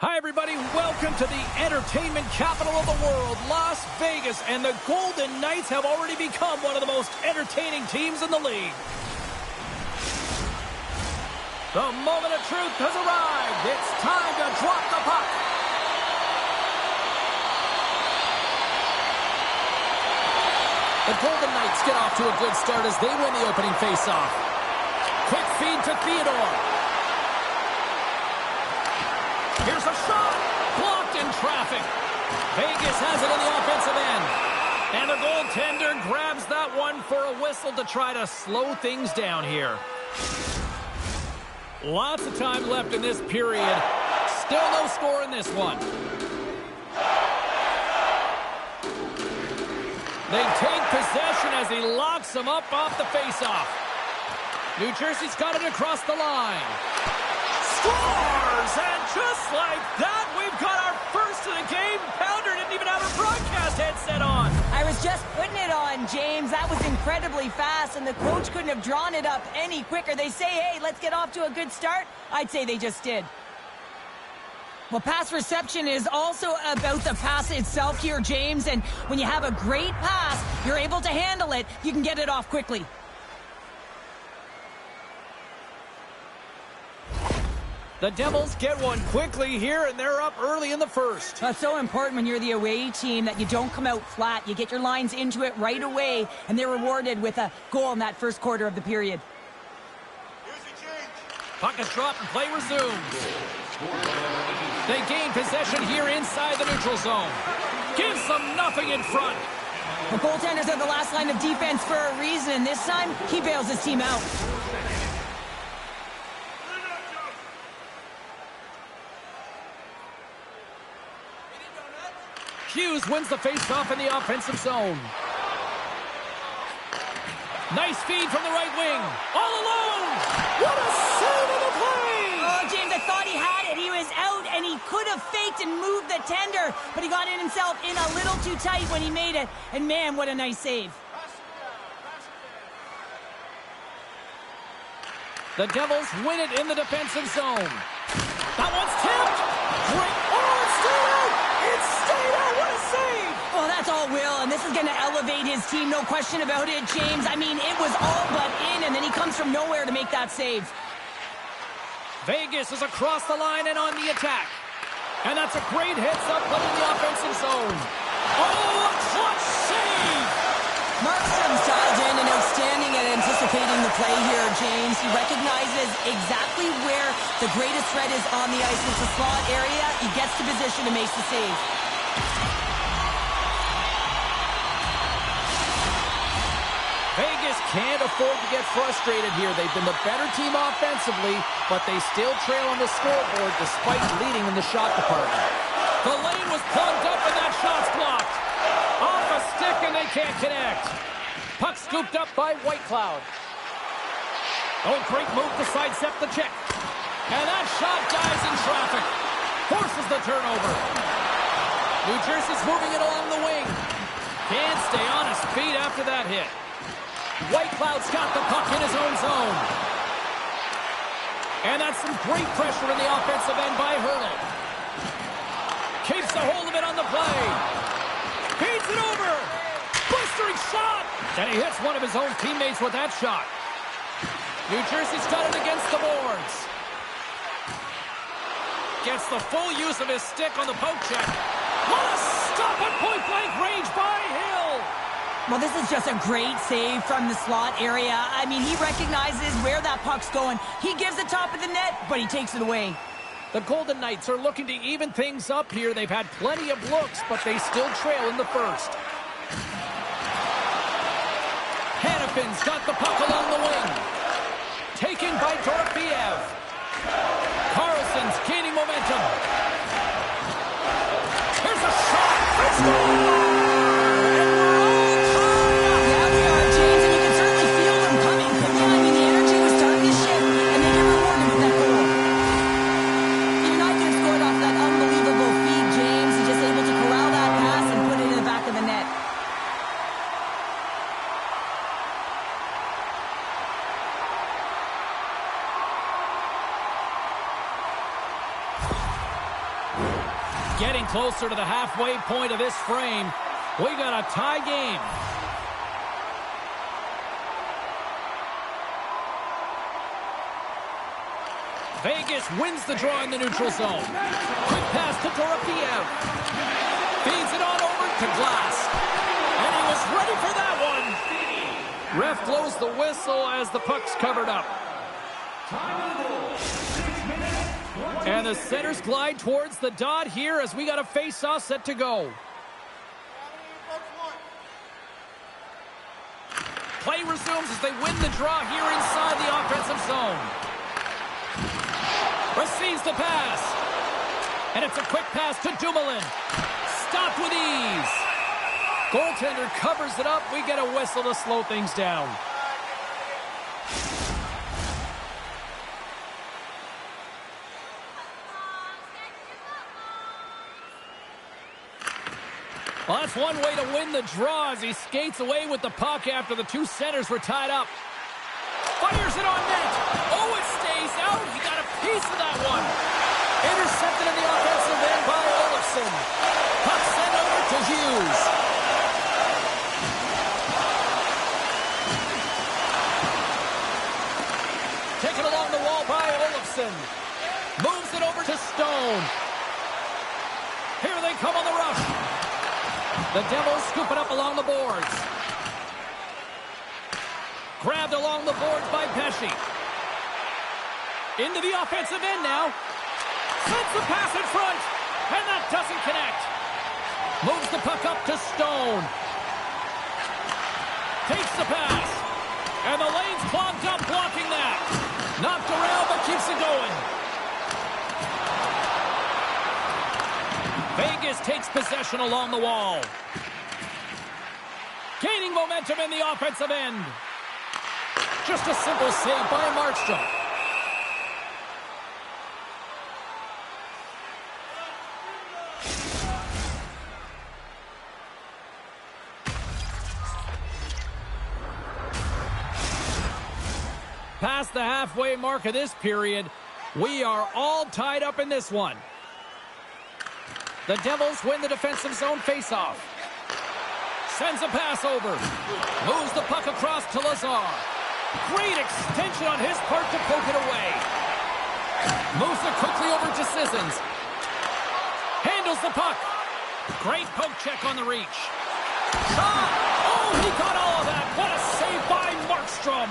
Hi, everybody. Welcome to the entertainment capital of the world, Las Vegas. And the Golden Knights have already become one of the most entertaining teams in the league. The moment of truth has arrived. It's time to drop the puck. The Golden Knights get off to a good start as they win the opening faceoff. Quick feed to Theodore. Here's a shot. Blocked in traffic. Vegas has it in the offensive end. And the goaltender grabs that one for a whistle to try to slow things down here. Lots of time left in this period. Still no score in this one. They take possession as he locks him up off the faceoff. New Jersey's got it across the line. Scores! And just like that, we've got our first of the game. Pounder didn't even have her broadcast headset on. I was just putting it on, James. That was incredibly fast, and the coach couldn't have drawn it up any quicker. They say, hey, let's get off to a good start. I'd say they just did. Well, pass reception is also about the pass itself here, James. And when you have a great pass, you're able to handle it. You can get it off quickly. The Devils get one quickly here, and they're up early in the first. That's so important when you're the away team that you don't come out flat. You get your lines into it right away, and they're rewarded with a goal in that first quarter of the period. Puck is dropped and play resumes. They gain possession here inside the neutral zone. Gives them nothing in front. The goaltenders are the last line of defense for a reason, and this time he bails his team out. Hughes wins the faceoff in the offensive zone. Nice feed from the right wing. All alone! What a save of the play! Oh, James, I thought he had it. He was out, and he could have faked and moved the tender, but he got in himself in a little too tight when he made it. And, man, what a nice save. The Devils win it in the defensive zone. That one's tipped! Great. Oh, it's stayed out! It's stayed out! What a save! Well, that's all Will, and this is going to elevate his team, no question about it, James. I mean, it was all but in, and then he comes from nowhere to make that save. Vegas is across the line and on the attack. And that's a great heads-up play in the offensive zone. Oh, a clutch save! Markstrom's dialed in and outstanding at anticipating the play here, James. He recognizes exactly where the greatest threat is on the ice. It's the slot area. He gets to position and makes the save. Vegas can't afford to get frustrated here. They've been the better team offensively, but they still trail on the scoreboard despite leading in the shot department. The lane was plugged up and that shot's blocked. Off a stick and they can't connect. Puck scooped up by Whitecloud. Oh, great move to sidestep the check. And that shot dies in traffic. Forces the turnover. New Jersey's moving it along the wing. Can't stay on his feet after that hit. Whitecloud's got the puck in his own zone. And that's some great pressure in the offensive end by Hurdle. Keeps a hold of it on the play. Feeds it over. Blistering shot. And he hits one of his own teammates with that shot. New Jersey's got it against the boards. Gets the full use of his stick on the poke check. What a stop at point-blank range by Hill. Well, this is just a great save from the slot area. I mean, he recognizes where that puck's going. He gives the top of the net, but he takes it away. The Golden Knights are looking to even things up here. They've had plenty of looks, but they still trail in the first. Hannafin's got the puck along the wing. Taken by Dorofeev. Carlson's gaining momentum. Here's a shot. Let's go! Getting closer to the halfway point of this frame. We got a tie game. Vegas wins the draw in the neutral zone. Quick pass to Dorofiev. Feeds it on over to Glass. And he was ready for that one. Ref blows the whistle as the puck's covered up. And the centers glide towards the dot here as we got a face-off set to go. Play resumes as they win the draw here inside the offensive zone. Receives the pass. And it's a quick pass to Dumoulin. Stopped with ease. Goaltender covers it up. We get a whistle to slow things down. Well, that's one way to win the draw as he skates away with the puck after the two centers were tied up. Fires it on net. Oh, it stays out. He got a piece of that one. Intercepted in the offensive end by Olofsson. Puck sent over to Hughes. Taken along the wall by Olofsson. Moves it over to Stone. Here they come on the rush. The Devils scoop it up along the boards. Grabbed along the boards by Pesce. Into the offensive end now. Sends the pass in front. And that doesn't connect. Moves the puck up to Stone. Takes the pass. And the lane's clogged up blocking that. Knocked around but keeps it going. Vegas takes possession along the wall. Gaining momentum in the offensive end. Just a simple save by Markstrom. Past the halfway mark of this period, we are all tied up in this one. The Devils win the defensive zone faceoff. Sends a pass over. Moves the puck across to Lazar. Great extension on his part to poke it away. Moves it quickly over to Sissons. Handles the puck. Great poke check on the reach. Shot! Oh, he got all of that. What a save by Markstrom.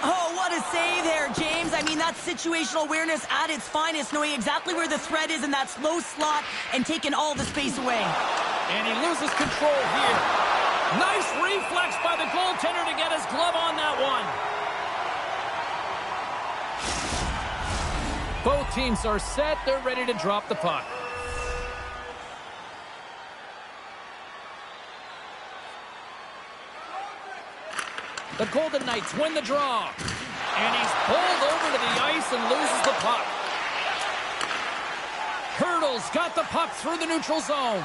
Oh, what a save there, James. I mean, that's situational awareness at its finest, knowing exactly where the threat is in that slow slot and taking all the space away. And he loses control here. Nice reflex by the goaltender to get his glove on that one. Both teams are set. They're ready to drop the puck. The Golden Knights win the draw. And he's pulled over to the ice and loses the puck. Hurdles got the puck through the neutral zone.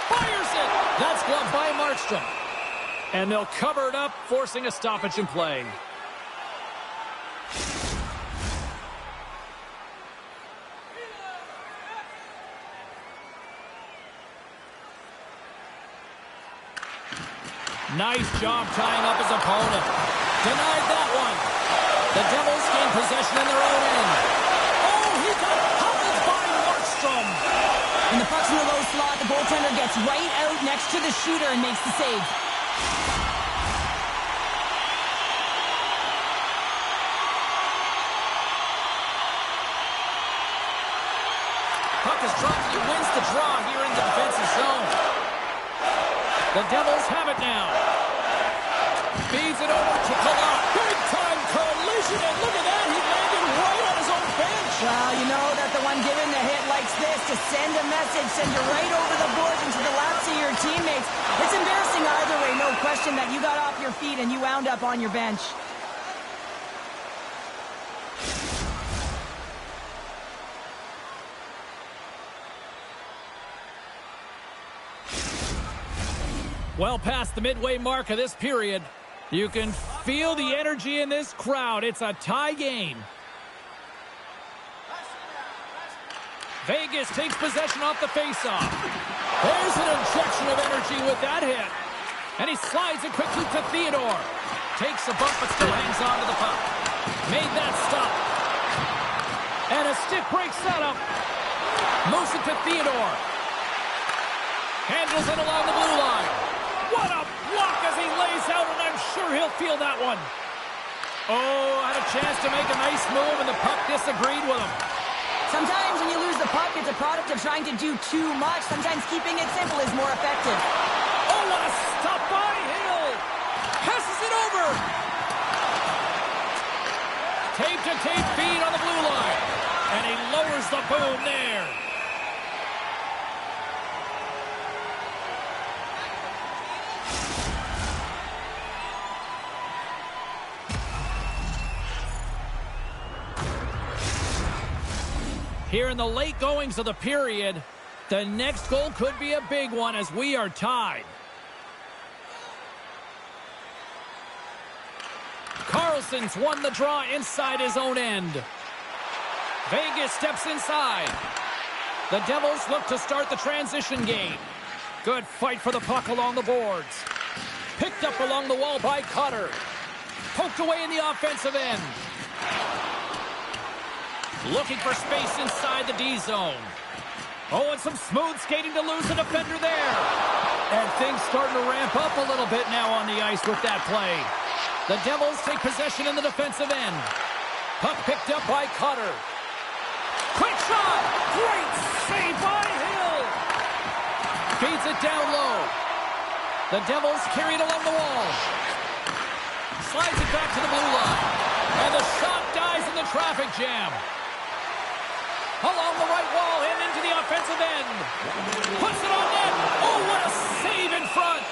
Fires it. That's gloved by Markstrom. And they'll cover it up, forcing a stoppage in play. Nice job tying up his opponent. Denied that one. The Devils gain possession in their own end. Oh, he got pummeled by Markstrom. When the puck's in the low slot, the goaltender gets right out next to the shooter and makes the save. Puck is dropped. He wins the draw here in the defensive zone. The Devils have it now. Feeds it over to Palat. Big-time collision, and look at that. He landed right on his own bench. Well, you know that the one giving the hit likes this, to send a message, send you right over the boards into the laps of your teammates. It's embarrassing either way, no question that you got off your feet and you wound up on your bench. Well past the midway mark of this period, you can feel the energy in this crowd. It's a tie game. Vegas takes possession off the faceoff. There's an injection of energy with that hit. And he slides it quickly to Theodore. Takes a bump, but still hangs on to the puck. Made that stop. And a stick break setup. Moves it to Theodore. Handles it along the blue line. What a block as he lays out, and I'm sure he'll feel that one. Oh, had a chance to make a nice move, and the puck disagreed with him. Sometimes when you lose the puck, it's a product of trying to do too much. Sometimes keeping it simple is more effective. Oh, what a stop by Hill. Passes it over. Tape-to-tape feed on the blue line. And he lowers the boom there. Here in the late goings of the period, the next goal could be a big one as we are tied. Carlson's won the draw inside his own end. Vegas steps inside. The Devils look to start the transition game. Good fight for the puck along the boards. Picked up along the wall by Cutter. Poked away in the offensive end. Looking for space inside the D zone. Oh, and some smooth skating to lose a defender there. And things starting to ramp up a little bit now on the ice with that play. The Devils take possession in the defensive end. Puck picked up by Cutter. Quick shot! Great save by Hill! Feeds it down low. The Devils carry it along the wall. Slides it back to the blue line. And the shot dies in the traffic jam. Along the right wall and into the offensive end. Puts it on net. Oh, what a save in front.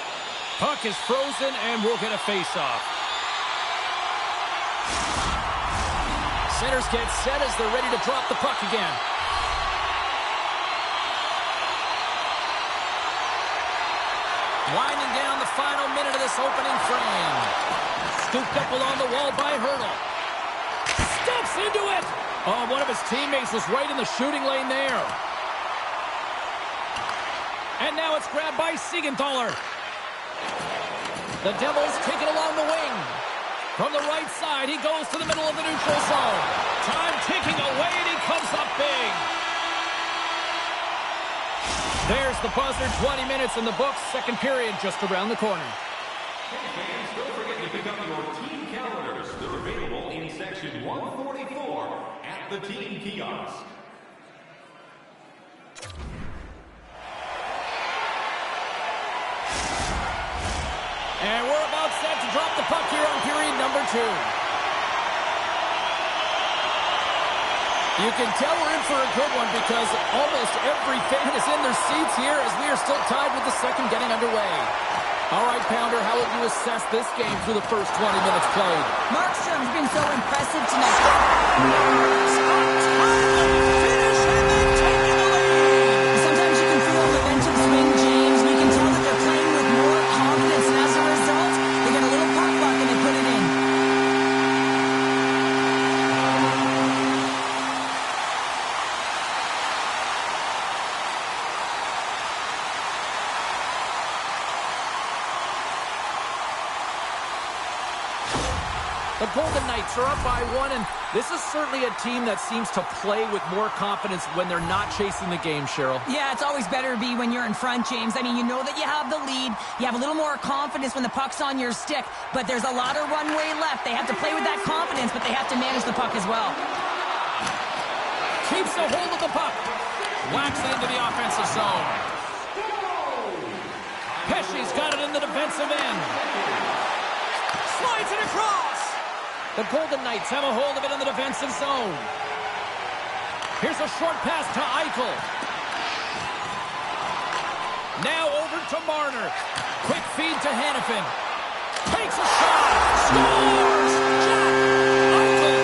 Puck is frozen and we'll get a face-off. Centers get set as they're ready to drop the puck again. Winding down the final minute of this opening frame. Scooped up along the wall by Hurdle. Steps into it. Oh, one of his teammates was right in the shooting lane there. And now it's grabbed by Siegenthaler. The Devils take it along the wing. From the right side, he goes to the middle of the neutral zone. Time ticking away, and he comes up big. There's the buzzer, 20 minutes in the books. Second period just around the corner. Hey fans, don't forget to pick up your team calendars. They're available in section 144 at the team kiosk. And we're about set to drop the puck here on period number 2. You can tell we're in for a good one because almost every fan is in their seats here as we are still tied with the second getting underway. All right, Pounder, how would you assess this game through the first 20 minutes played? Markstrom's been so impressive tonight. Finish and then taking the lead. Sometimes you can feel a momentum swing, James, and you can tell that they're playing with more confidence, and as a result, they get a little puck luck and they put it in. The Golden Knights are up by 1, and this is certainly a team that seems to play with more confidence when they're not chasing the game, Cheryl. Yeah, it's always better to be when you're in front, James. I mean, you know that you have the lead. You have a little more confidence when the puck's on your stick, but there's a lot of runway left. They have to play with that confidence, but they have to manage the puck as well. Keeps a hold of the puck. Whacks it into the offensive zone. Pesci's got it in the defensive end. Slides it across. The Golden Knights have a hold of it in the defensive zone. Here's a short pass to Eichel. Now over to Marner. Quick feed to Hannafin. Takes a shot. Scores! Jack Eichel.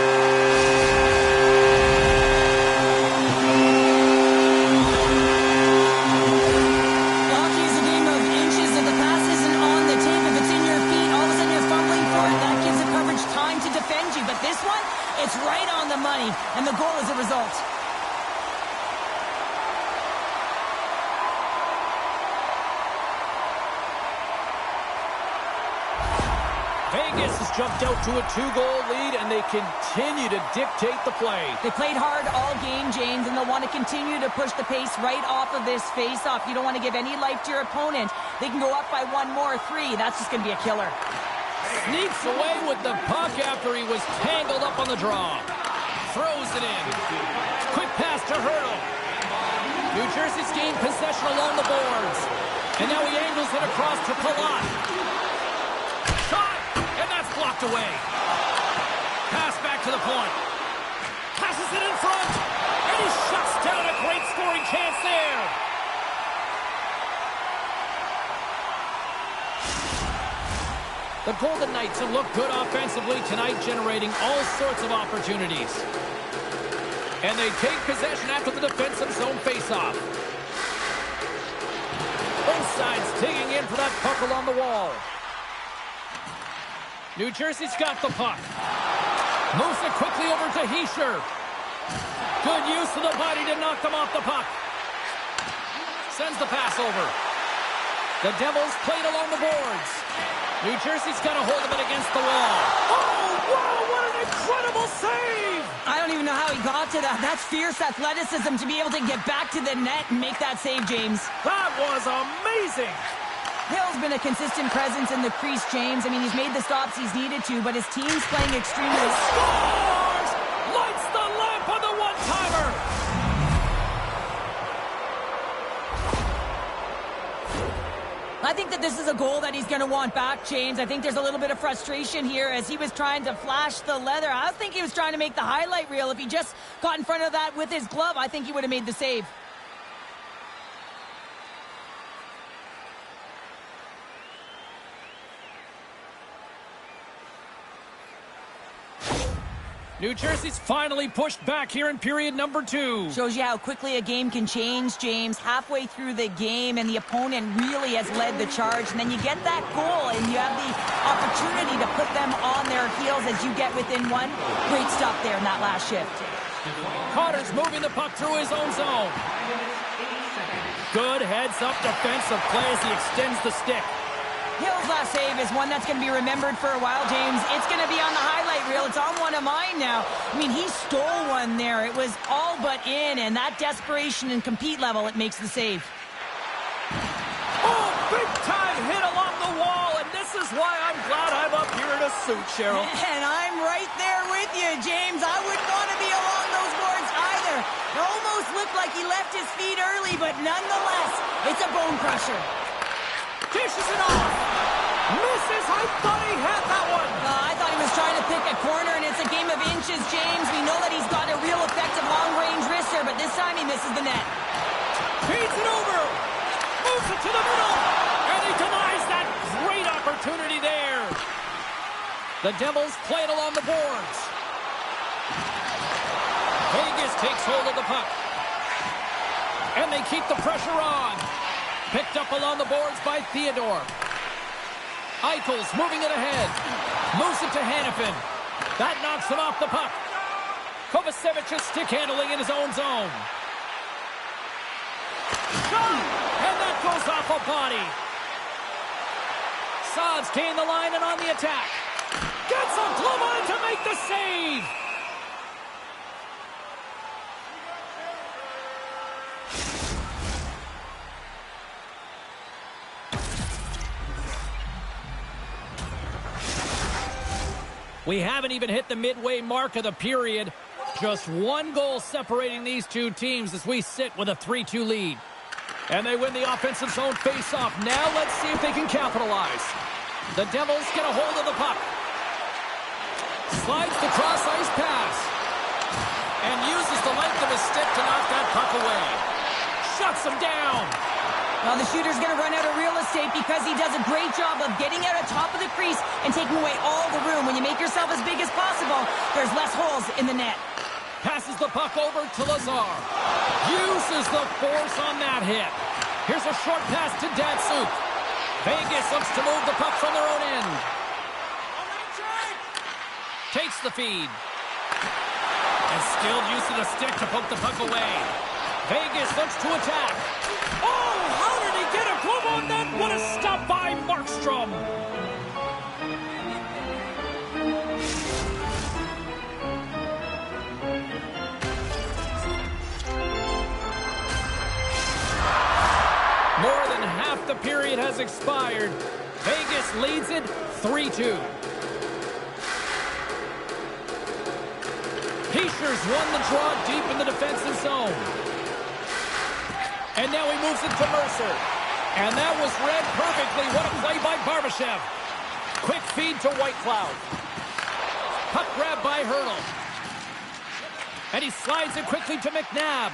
Hockey is a game of inches. If the pass isn't on the tape, if it's in your feet, all of a sudden you're fumbling for it. That gives the coverage time to defend you. But this one, it's right on the money, and the goal is a result. Vegas has jumped out to a 2-goal lead, and they continue to dictate the play. They played hard all game, James, and they'll want to continue to push the pace right off of this face-off. You don't want to give any life to your opponent. They can go up by 1 more, 3. That's just going to be a killer. Sneaks away with the puck after he was tangled up on the draw. Throws it in. Quick pass to Hurdle. New Jersey's gained possession along the boards. And now he angles it across to Palat. Shot! And that's blocked away. Pass back to the point. Passes it in front. And he shuts down a great scoring chance there. The Golden Knights have looked good offensively tonight, generating all sorts of opportunities. And they take possession after the defensive zone faceoff. Both sides digging in for that puck along the wall. New Jersey's got the puck. Moves it quickly over to Hischier. Good use of the body to knock them off the puck. Sends the pass over. The Devils played along the boards. New Jersey's got a hold of it against the wall. Oh, wow, what an incredible save! I don't even know how he got to that. That's fierce athleticism to be able to get back to the net and make that save, James. That was amazing! Hill's been a consistent presence in the crease, James. I mean, he's made the stops he's needed to, but his team's playing extremely... He scores! Lights the lamp on the one-timer! I think that this is a goal that he's going to want back, James. I think there's a little bit of frustration here as he was trying to flash the leather. I think he was trying to make the highlight reel. If he just got in front of that with his glove, I think he would have made the save. New Jersey's finally pushed back here in period number 2. Shows you how quickly a game can change, James. Halfway through the game, and the opponent really has led the charge. And then you get that goal, and you have the opportunity to put them on their heels as you get within 1. Great stuff there in that last shift. Carter's moving the puck through his own zone. Good heads-up defensive play as he extends the stick. Hill's last save is one that's going to be remembered for a while, James. It's going to be on the highlight reel. It's on one of mine now. I mean, he stole one there. It was all but in, and that desperation and compete level, it makes the save. Oh, big-time hit along the wall, and this is why I'm glad I'm up here in a suit, Cheryl. And I'm right there with you, James. I wouldn't want to be along those boards either. It almost looked like he left his feet early, but nonetheless, it's a bone crusher. Dishes it off. Misses. I thought he had that one. I thought he was trying to pick a corner, and it's a game of inches, James. We know that he's got a real effective long-range wrister, but this time he misses the net. Feeds it over. Moves it to the middle. And he denies that great opportunity there. The Devils play it along the boards. Vegas takes hold of the puck. And they keep the pressure on. Picked up along the boards by Theodore. Eichel's moving it ahead. Moves it to Hannafin. That knocks him off the puck. Kovacevic's stick handling in his own zone. Shot! And that goes off a body. Saad's gained the line and on the attack. Gets a glove on it to make the save. We haven't even hit the midway mark of the period. Just 1 goal separating these two teams as we sit with a 3-2 lead. And they win the offensive zone face-off. Now let's see if they can capitalize. The Devils get a hold of the puck. Slides the cross-ice pass. And uses the length of his stick to knock that puck away. Shuts him down. Well, the shooter's going to run out of real estate because he does a great job of getting out on top of the crease and taking away all the room. When you make yourself as big as possible, there's less holes in the net. Passes the puck over to Lazar. Uses the force on that hit. Here's a short pass to Datsuk. Vegas looks to move the puck from their own end. Takes the feed. And skilled use of the stick to poke the puck away. Vegas looks to attack. Oh, how did he get a glove on that? What a stop by Markstrom. period has expired. Vegas leads it 3-2. Heischer's won the draw deep in the defensive zone. And now he moves it to Mercer. And that was read perfectly. What a play by Barbashev. Quick feed to Whitecloud. Puck grab by Hurdle. And he slides it quickly to McNabb.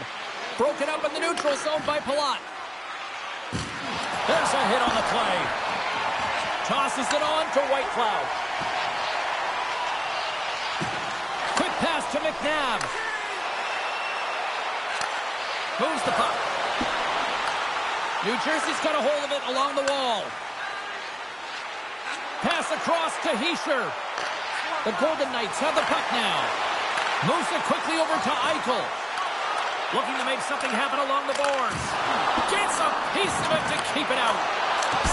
Broken up in the neutral zone by Palat. There's a hit on the play. Tosses it on to Whitecloud. Quick pass to McNabb. Moves the puck. New Jersey's got a hold of it along the wall. Pass across to Hischier. The Golden Knights have the puck now. Moves it quickly over to Eichel. Looking to make something happen along the boards. Gets a piece of it to keep it out.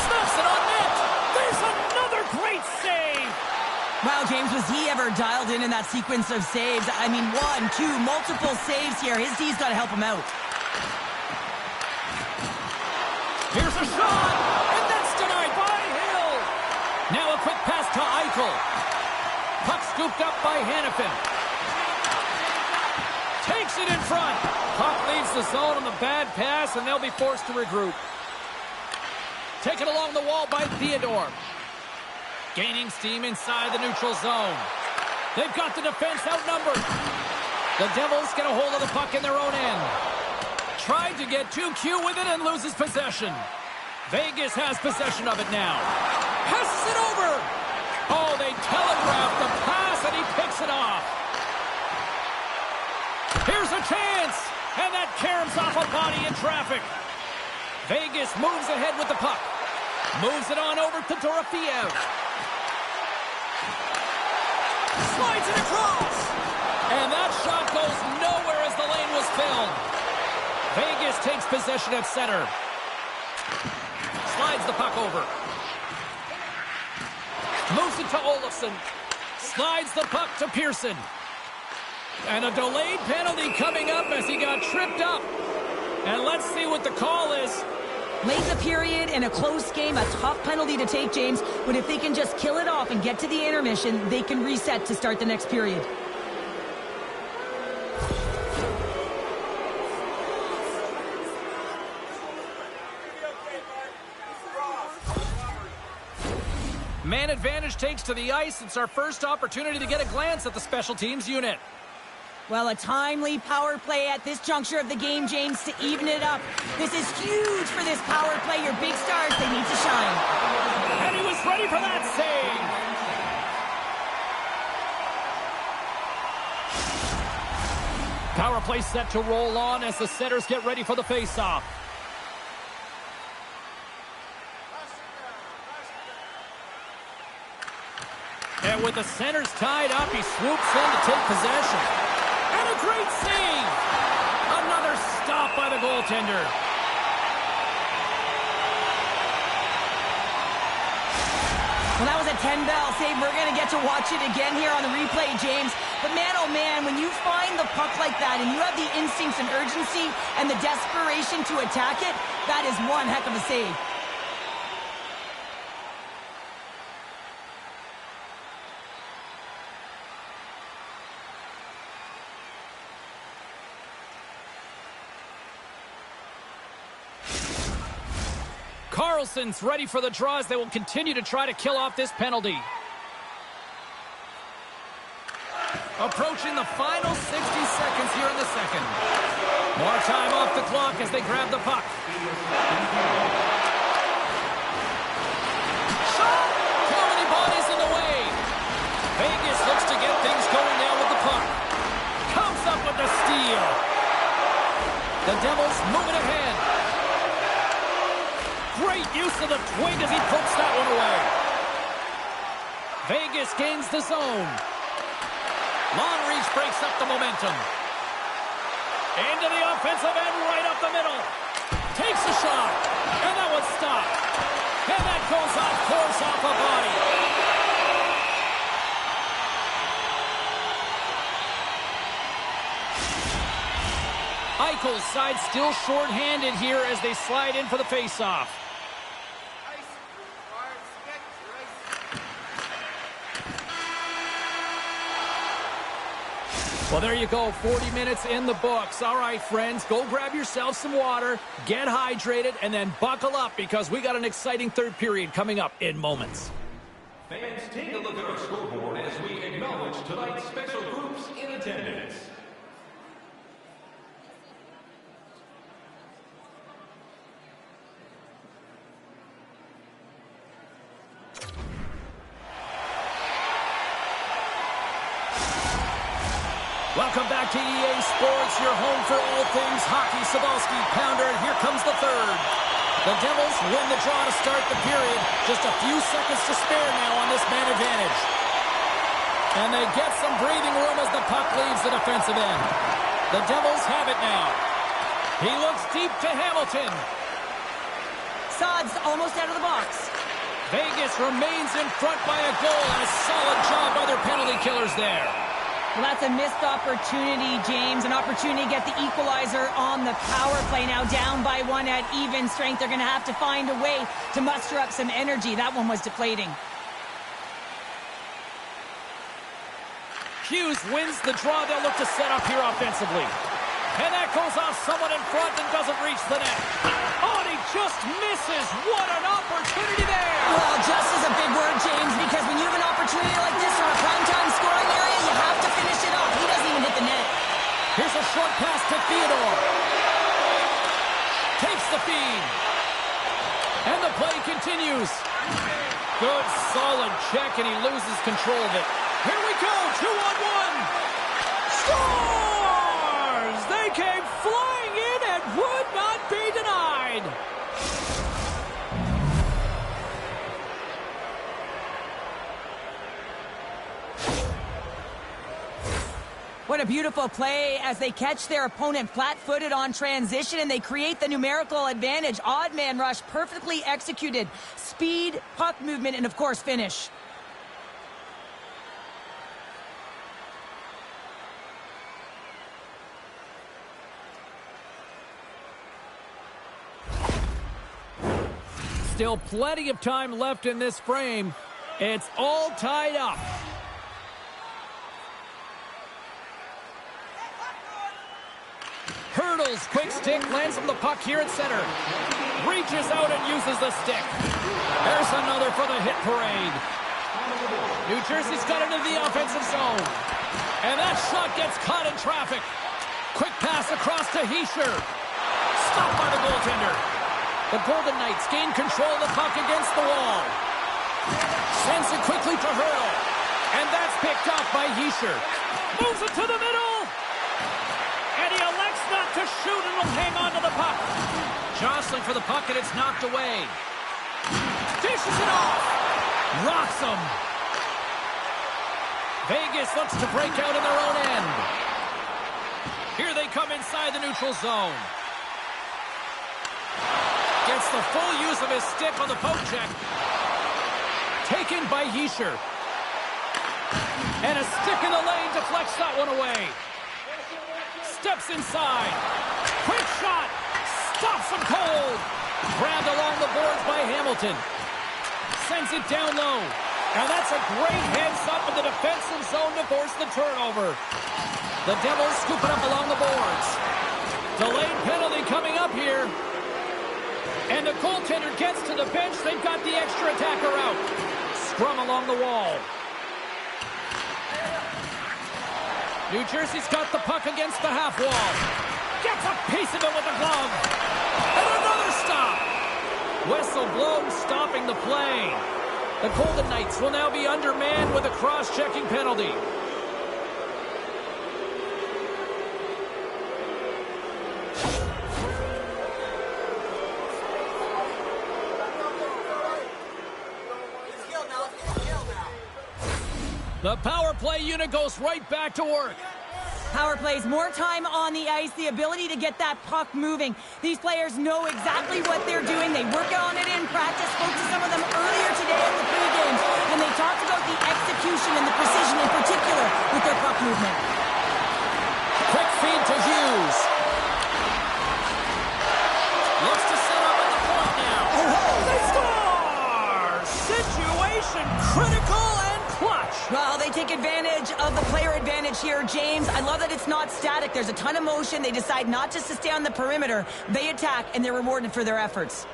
Snaps it on net. There's another great save. Wow, James, was he ever dialed in that sequence of saves? I mean, 1, 2, multiple saves here. His D's got to help him out. Here's a shot, and that's denied by Hill. Now a quick pass to Eichel. Puck scooped up by Hannafin. Takes it in front. Puck leaves the zone on the bad pass, and they'll be forced to regroup. Taken along the wall by Theodore. Gaining steam inside the neutral zone. They've got the defense outnumbered. The Devils get a hold of the puck in their own end. Tried to get too cute with it and loses possession. Vegas has possession of it now. Passes it over. Oh, they telegraphed the pass, and he picks it off. Here's a chance, and that caroms off a body in traffic. Vegas moves ahead with the puck. Moves it on over to Dorofeev. Slides it across. And that shot goes nowhere as the lane was filled. Vegas takes possession at center. Slides the puck over. Moves it to Olofsson. Slides the puck to Pearson. And a delayed penalty coming up as he got tripped up. And let's see what the call is. Late in the period, in a close game, a tough penalty to take, James. But if they can just kill it off and get to the intermission, they can reset to start the next period. Man advantage takes to the ice. It's our first opportunity to get a glance at the special teams unit. Well, a timely power play at this juncture of the game, James, to even it up. This is huge for this power play. Your big stars, they need to shine. And he was ready for that save. Power play set to roll on as the setters get ready for the faceoff. And with the centers tied up, he swoops in to take possession. And a great save! Another stop by the goaltender. Well, that was a 10-bell save. We're going to get to watch it again here on the replay, James. But man, oh man, when you find the puck like that and you have the instincts and urgency and the desperation to attack it, that is one heck of a save. Carlson's ready for the draws. They will continue to try to kill off this penalty. Approaching the final 60 seconds here in the second. More time off the clock as they grab the puck. Shot! Too many bodies in the way. Vegas looks to get things going now with the puck. Comes up with the steal. The Devils moving ahead. Great use of the twig as he puts that one away. Vegas gains the zone. Long reach breaks up the momentum. Into the offensive end, right up the middle. Takes a shot, and that one's stopped. And that goes off course off a body. Eichel's side still short-handed here as they slide in for the faceoff. Well, there you go, 40 minutes in the books. All right, friends, go grab yourself some water, get hydrated, and then buckle up because we got an exciting third period coming up in moments. Fans, take a look at our scoreboard as we acknowledge tonight's special groups in attendance. Welcome back to EA Sports, your home for all things hockey. Cybulski, Pounder, here comes the third. The Devils win the draw to start the period. Just a few seconds to spare now on this man advantage. And they get some breathing room as the puck leaves the defensive end. The Devils have it now. He looks deep to Hamilton. Sod's almost out of the box. Vegas remains in front by a goal, and a solid job by their penalty killers there. Well, that's a missed opportunity, James. An opportunity to get the equalizer on the power play. Now down by one at even strength. They're going to have to find a way to muster up some energy. That one was deflating. Hughes wins the draw. They'll look to set up here offensively. And that goes off someone in front and doesn't reach the net. Oh, and he just misses. What an opportunity there. Well, just is a big word, James, because when you have an opportunity like this or a primetime scoring area, you have to finish it off. He doesn't even hit the net. Here's a short pass to Theodore. Takes the feed. And the play continues. Good, solid check, and he loses control of it. Here we go, 2-on-1. Scores! They came flying in and would not be denied. What a beautiful play as they catch their opponent flat-footed on transition and they create the numerical advantage. Odd man rush, perfectly executed. Speed, puck movement, and of course finish. Still plenty of time left in this frame. It's all tied up. Hurdles, quick stick, lands on the puck here at center. Reaches out and uses the stick. There's another for the hit parade. New Jersey's got into the offensive zone. And that shot gets caught in traffic. Quick pass across to Hischier. Stopped by the goaltender. The Golden Knights gain control of the puck against the wall. Sends it quickly to Hurdle. And that's picked up by Hischier. Moves it to the middle. And he elects not to shoot and will hang on to the puck. Jostling for the puck and it's knocked away. Dishes it off. Rocks him. Vegas looks to break out in their own end. Here they come inside the neutral zone. Gets the full use of his stick on the poke check. Taken by Hischier. And a stick in the lane deflects that one away. Steps inside. Quick shot. Stops him cold. Grabbed along the boards by Hamilton. Sends it down low. And that's a great heads up in the defensive zone to force the turnover. The Devils scoop it up along the boards. Delayed penalty coming up here. And the goaltender gets to the bench. They've got the extra attacker out. Scrum along the wall. New Jersey's got the puck against the half wall. Gets a piece of it with a glove. And another stop. Whistle blown, stopping the play. The Golden Knights will now be undermanned with a cross-checking penalty. The power play unit goes right back to work. Power plays, more time on the ice, the ability to get that puck moving. These players know exactly what they're doing. They work on it in practice. Spoke to some of them earlier today at the pregame, and they talked about the execution and the precision in particular with their puck movement. Quick feed to Hughes. Looks to set up at the point now. Oh, they score! Situation critical and clutch. Well, they take advantage of the player advantage here, James. I love that it's not static. There's a ton of motion. They decide not just to stay on the perimeter. They attack, and they're rewarded for their efforts.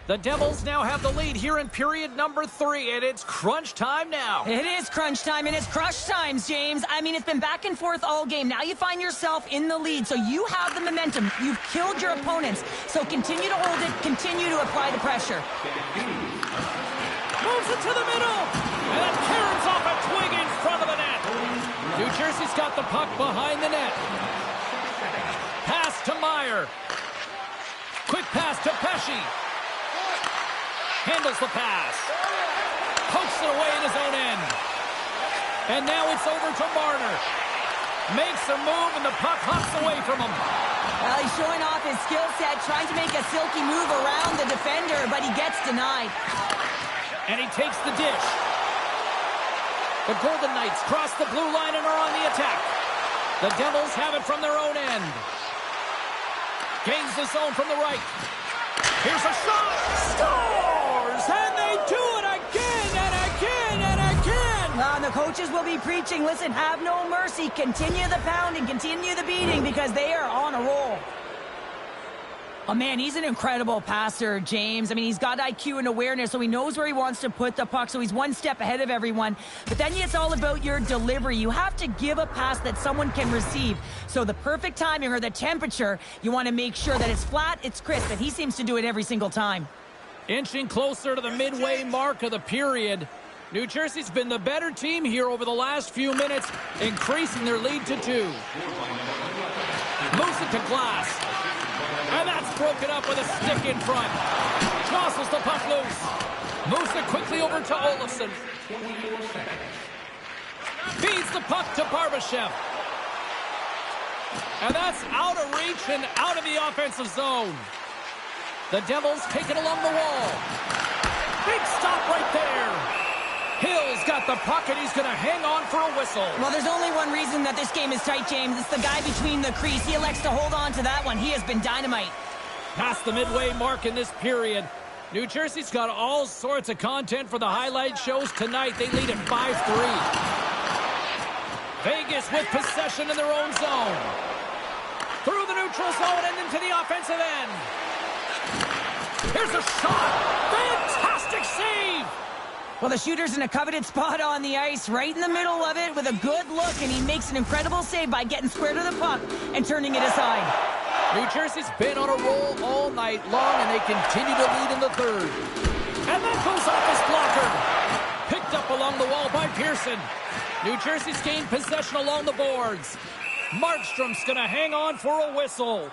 The Devils now have the lead here in period number 3, and it's crunch time now. It is crunch time, and it's crush times, James. I mean, it's been back and forth all game. Now you find yourself in the lead, so you have the momentum. You've killed your opponents, so continue to hold it, continue to apply the pressure. Moves it to the middle, and it caroms off a twig in front of the net. New Jersey's got the puck behind the net. Pass to Meyer. Quick pass to Pesci. Handles the pass. Pokes it away in his own end. And now it's over to Marner. Makes a move, and the puck hops away from him. Well, he's showing off his skill set, trying to make a silky move around the defender, but he gets denied. And he takes the dish. The Golden Knights cross the blue line and are on the attack. The Devils have it from their own end. Gains the zone from the right. Here's a shot. Scores! And they do it again and again and again. Well, the coaches will be preaching, listen, have no mercy. Continue the pounding, continue the beating, because they are on a roll. Oh, man, he's an incredible passer, James. I mean, he's got IQ and awareness, so he knows where he wants to put the puck, so he's one step ahead of everyone. But then it's all about your delivery. You have to give a pass that someone can receive. So the perfect timing or the temperature, you want to make sure that it's flat, it's crisp, and he seems to do it every single time. Inching closer to the midway mark of the period. New Jersey's been the better team here over the last few minutes, increasing their lead to 2. Moves it to Glass. And that's broken up with a stick in front. Jostles the puck loose. Moves it quickly over to Olofsson. Feeds the puck to Barbashev. And that's out of reach and out of the offensive zone. The Devils take it along the wall. Big stop right there. Hill's got the puck, and he's going to hang on for a whistle. Well, there's only one reason that this game is tight, James. It's the guy between the crease. He elects to hold on to that one. He has been dynamite. Past the midway mark in this period. New Jersey's got all sorts of content for the highlight shows tonight. They lead at 5-3. Vegas with possession in their own zone. Through the neutral zone and into the offensive end. Here's a shot. Fantastic save. Well, the shooter's in a coveted spot on the ice, right in the middle of it with a good look, and he makes an incredible save by getting square to the puck and turning it aside. New Jersey's been on a roll all night long, and they continue to lead in the third. And that goes off his blocker. Picked up along the wall by Pearson. New Jersey's gained possession along the boards. Markstrom's going to hang on for a whistle.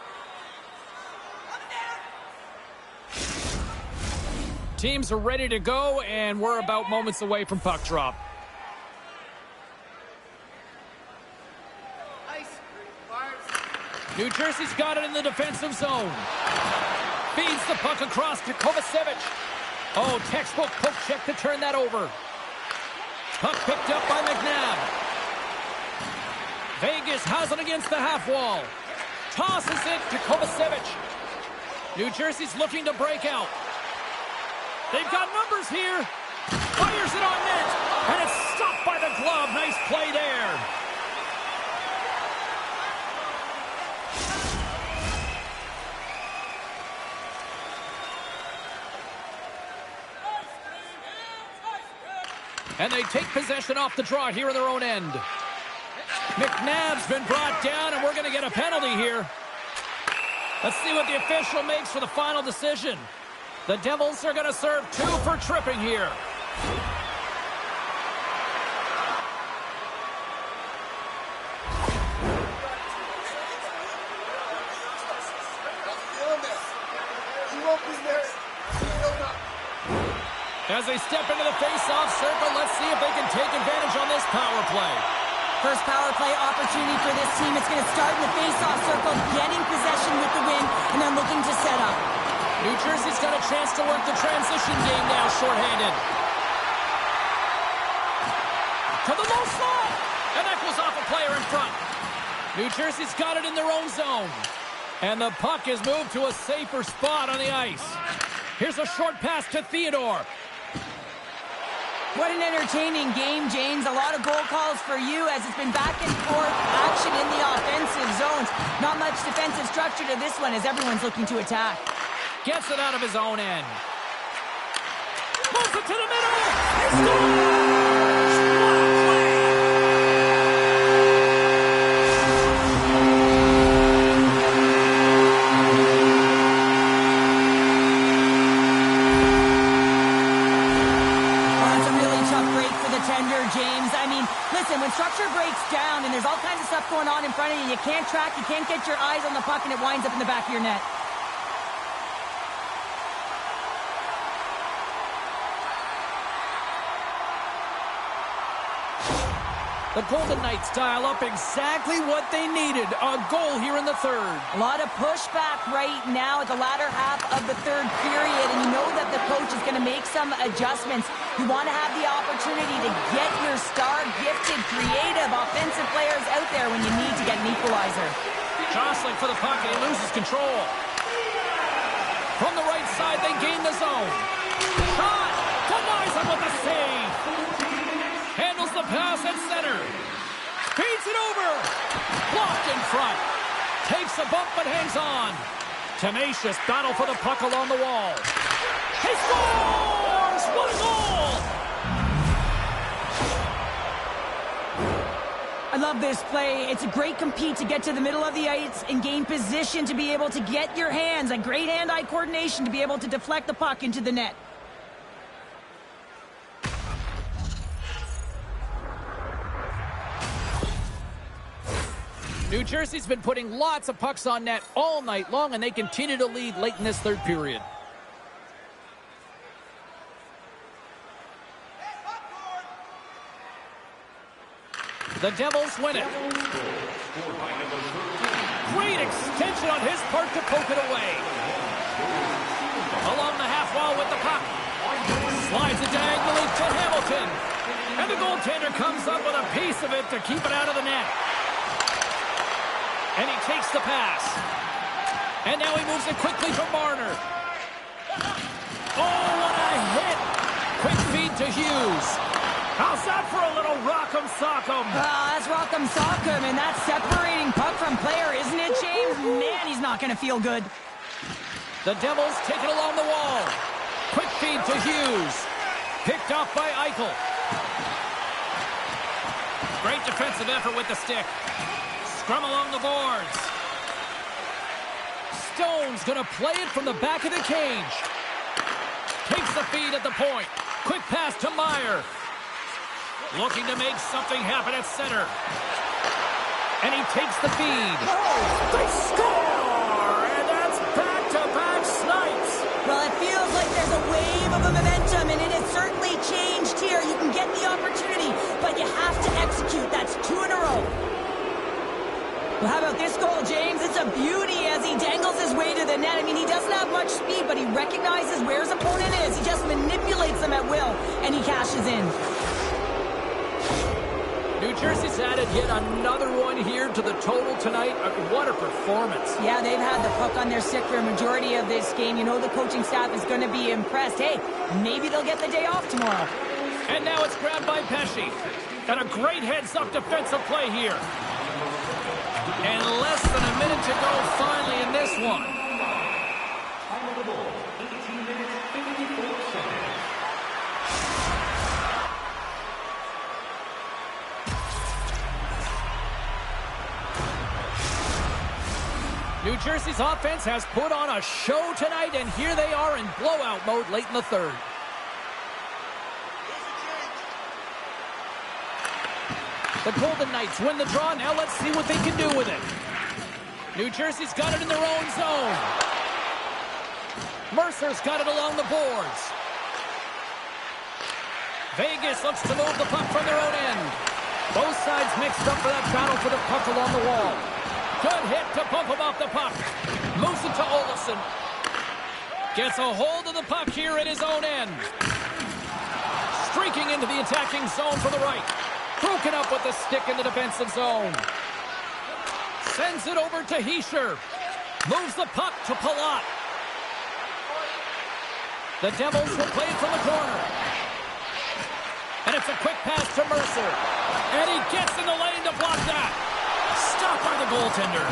Teams are ready to go, and we're about moments away from puck drop. New Jersey's got it in the defensive zone. Feeds the puck across to Kovacevic. Oh, textbook poke check to turn that over. Puck picked up by McNabb. Vegas has it against the half wall. Tosses it to Kovacevic. New Jersey's looking to break out. They've got numbers here. Fires it on net. And it's stopped by the glove. Nice play there. And they take possession off the draw here in their own end. McNabb's been brought down, and we're going to get a penalty here. Let's see what the official makes for the final decision. The Devils are going to serve 2 for tripping here. As they step into the face-off circle, let's see if they can take advantage on this power play. First power play opportunity for this team. It's going to start in the face-off circle, getting possession with the win, and then looking to set up. New Jersey's got a chance to work the transition game now, shorthanded. To the low slot. And that goes off a player in front. New Jersey's got it in their own zone. And the puck is moved to a safer spot on the ice. Here's a short pass to Theodore. What an entertaining game, James. A lot of goal calls for you as it's been back and forth action in the offensive zones. Not much defensive structure to this one as everyone's looking to attack. Gets it out of his own end. Moves it to the middle. He scores! James, I mean, listen, when structure breaks down and there's all kinds of stuff going on in front of you, you can't track, you can't get your eyes on the puck, and it winds up in the back of your net. The Golden Knights dial up exactly what they needed. A goal here in the third. A lot of pushback right now at the latter half of the third period, and you know that the coach is going to make some adjustments. You want to have the opportunity to get your star, gifted, creative, offensive players out there when you need to get an equalizer. Jostling for the puck, and he loses control. From the right side, they gain the zone. Shot! Denies him with a save. Handles the pass at center. Feeds it over. Blocked in front. Takes a bump but hangs on. Tenacious battle for the puck along the wall. He scores! What a goal! I love this play. It's a great compete to get to the middle of the ice and gain position to be able to get your hands. A great hand-eye coordination to be able to deflect the puck into the net. New Jersey's been putting lots of pucks on net all night long, and they continue to lead late in this third period. The Devils win it. Great extension on his part to poke it away. Along the half wall with the puck. Slides it diagonally to Hamilton. And the goaltender comes up with a piece of it to keep it out of the net. And he takes the pass. And now he moves it quickly to Marner. Oh, what a hit! Quick feed to Hughes. How's that for a little rock'em sock'em? That's rock'em sock'em, and that's separating puck from player, isn't it, James? Man, he's not going to feel good. The Devils take it along the wall. Quick feed to Hughes. Picked off by Eichel. Great defensive effort with the stick. Scrum along the boards. Stone's going to play it from the back of the cage. Takes the feed at the point. Quick pass to Meyer. Looking to make something happen at center. And he takes the feed. They score! And that's back-to-back snipes. Well, it feels like there's a wave of momentum, and it has certainly changed here. You can get the opportunity, but you have to execute. That's 2 in a row. Well, how about this goal, James? It's a beauty as he dangles his way to the net. I mean, he doesn't have much speed, but he recognizes where his opponent is. He just manipulates them at will, and he cashes in. New Jersey's added yet another one here to the total tonight. What a performance. Yeah, they've had the puck on their stick for a majority of this game. You know the coaching staff is going to be impressed. Hey, maybe they'll get the day off tomorrow. And now it's grabbed by Pesci. And a great heads-up defensive play here. And less than a minute to go finally in this one. Time of the ball, 18 minutes, 54 seconds. New Jersey's offense has put on a show tonight, and here they are in blowout mode late in the third. The Golden Knights win the draw. Now let's see what they can do with it. New Jersey's got it in their own zone. Mercer's got it along the boards. Vegas looks to move the puck from their own end. Both sides mixed up for that battle for the puck along the wall. Good hit to bump him off the puck. Moves it to Olofsson. Gets a hold of the puck here at his own end. Streaking into the attacking zone for the right. Broken up with the stick in the defensive zone. Sends it over to Hischier. Moves the puck to Palat. The Devils will play it from the corner. And it's a quick pass to Mercer. And he gets in the lane to block that. Stopped by the goaltender.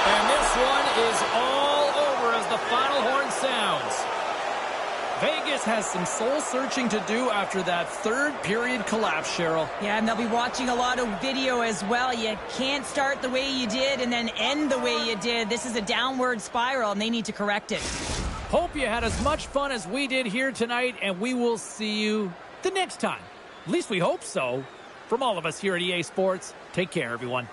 And this one is all over as the final horn sounds. Vegas has some soul-searching to do after that third-period collapse, Cheryl. Yeah, and they'll be watching a lot of video as well. You can't start the way you did and then end the way you did. This is a downward spiral, and they need to correct it. Hope you had as much fun as we did here tonight, and we will see you the next time. At least we hope so. From all of us here at EA Sports, take care, everyone.